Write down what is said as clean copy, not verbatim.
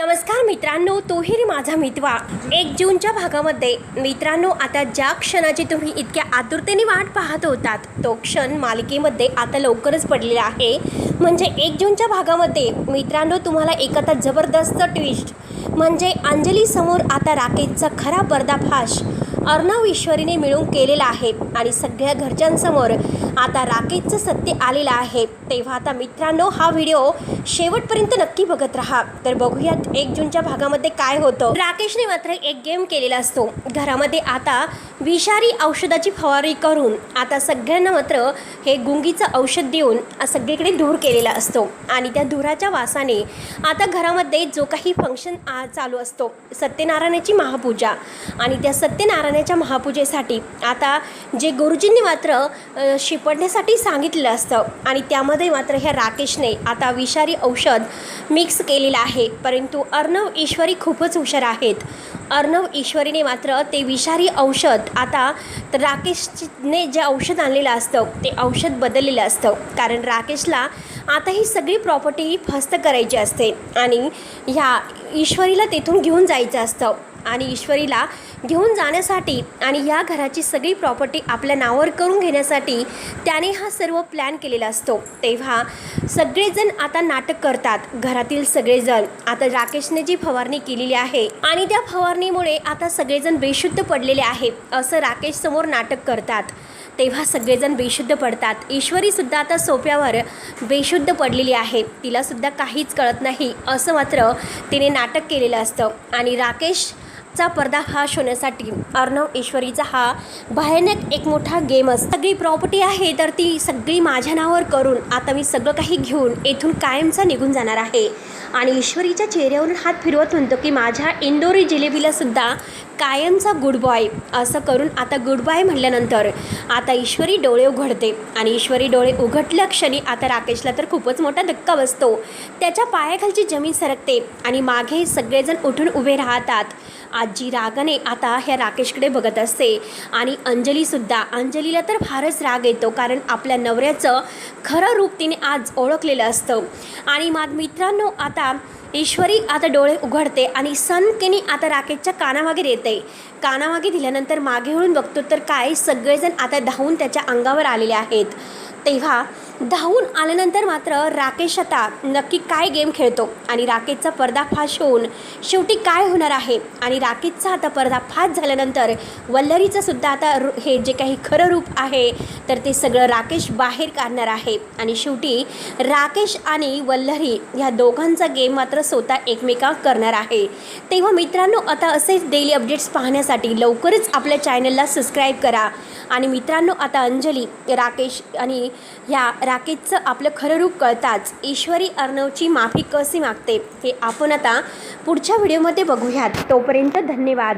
नमस्कार मित्रांनो, तोही माझा मितवा 1 जूनच्या भागामध्ये मित्रांनो, आता ज्या क्षणाची तुम्ही इतक्या आतुरतेने वाट पाहत होतात तो क्षण मालिकेमध्ये आता लवकरच पडलेला आहे. म्हणजे 1 जूनच्या भागामध्ये मित्रांनो, तुम्हाला एक आता जबरदस्त ट्विस्ट म्हणजे अंजली समोर आता राकेशचा खरा पर्दाफाश अर्णव ईश्वरीने मिळून केलेला आहे आणि सगळ्या घरच्यांसमोर आता राकेशचं सत्य आलेलं आहे. तेव्हा आता मित्रांनो, हा व्हिडिओ शेवटपर्यंत नक्की बघत राहा. तर बघूयात 1 जूनच्या भागामध्ये काय होतं. राकेशने मात्र एक गेम केलेला असतो. घरामध्ये आता विषारी औषधाची फवारणी करून आता सगळ्यांना मात्र हे गुंगीचं औषध देऊन सगळीकडे धूर केलेला असतो आणि त्या धुराच्या वासाने आता घरामध्ये जो काही फंक्शन चालू असतो, सत्यनारायणाची महापूजा, आणि त्या सत्यनारायणाच्या महापूजेसाठी आता जे गुरुजींनी मात्र शिपडण्यासाठी सांगितलेलं असतं आणि त्यामध्ये मात्र ह्या राकेशने आता विषारी औषध मिक्स केलेलं आहे. परंतु अर्णव ईश्वरी खूपच हुशार आहेत. अर्णव ईश्वरीने मात्र ते विषारी औषध आता तर राकेशने जे औषध आणलेलं असतं ते औषध बदललेलं असतं, कारण राकेशला आता ही सगळी प्रॉपर्टी फस्त करायची असते आणि ह्या ईश्वरीला तेथून घेऊन जायचं असतं आणि ईश्वरीला घेऊन जाण्यासाठी आणि या घराची सगळी प्रॉपर्टी आपल्या नावावर करून घेण्यासाठी त्याने हा सर्व प्लॅन केलेला असतो. तेव्हा सगळेजण आता नाटक करतात. घरातील सगळेजण आता राकेशने जी फवारणी केलेली आहे आणि त्या फवारणीमुळे आता सगळेजण बेशुद्ध पडलेले आहेत असं राकेश समोर नाटक करतात. तेव्हा सगळेजण बेशुद्ध पडतात. ईश्वरीसुद्धा आता सोप्यावर बेशुद्ध पडलेली आहे. तिलासुद्धा काहीच कळत नाही असं मात्र तिने नाटक केलेलं असतं आणि राकेशचा पर्दाफाश होण्यासाठी अर्णव ईश्वरीचा हा भयानक एक मोठा गेम असतो. सगळी प्रॉपर्टी आहे तर ती सगळी माझ्या नावावर करून आता मी सगळं काही घेऊन येथून कायमचा निघून जाणार आहे. आणि ईश्वरीच्या चेहऱ्यावरून हात फिरवत म्हणतो की माझ्या इंदोरी जिलेबीलासुद्धा कायमचा गुड बॉय असं करून आता गुड बाय म्हटल्यानंतर आता ईश्वरी डोळे उघडते आणि ईश्वरी डोळे उघडल्या क्षणी आता राकेशला तर खूपच मोठा धक्का बसतो. त्याच्या पायाखालची जमीन सरकते आणि मागे सगळेजण उठून उभे राहतात. आजी रागाने आता ह्या राकेशकडे बघत असते आणि अंजलीला तर फारच राग येतो, कारण आपल्या नवऱ्याचं खरं रूप तिने आज ओळखलेलं असतं. आणि मित्रांनो, आता ईश्वरी आता डोळे उघडते आणि सनकेने आता राकेशच्या कानामागे देते. कानामागे दिल्यानंतर मागे वळून बघतो तर काय सगळेजण आता धावून त्याच्या अंगावर आलेले आहेत. तेव्हा धावून आल्यानंतर मात्र राकेश आता नक्की काय गेम खेळतो आणि राकेशचा पर्दाफाश होऊन शेवटी काय होणार आहे. आणि राकेशचा आता पर्दाफाश झाल्यानंतर वल्लरीचं सुद्धा आता हे जे काही खरं रूप आहे तर ते सगळं राकेश बाहेर काढणार आहे. आणि शेवटी राकेश आणि वल्लरी ह्या दोघांचा गेम मात्र स्वतः एकमेकांना करणार आहे. तेव्हा मित्रांनो, आता असेच डेली अपडेट्स पाहण्यासाठी लवकरच आपल्या चॅनलला सबस्क्राईब करा. आणि मित्रांनो, आता अंजली, राकेश आणि ह्या राकेशचं आपलं खरं रूप कळताच ईश्वरी अर्णवची माफी कशी मागते हे आपण आता पुढच्या व्हिडिओमध्ये बघूयात. तोपर्यंत धन्यवाद.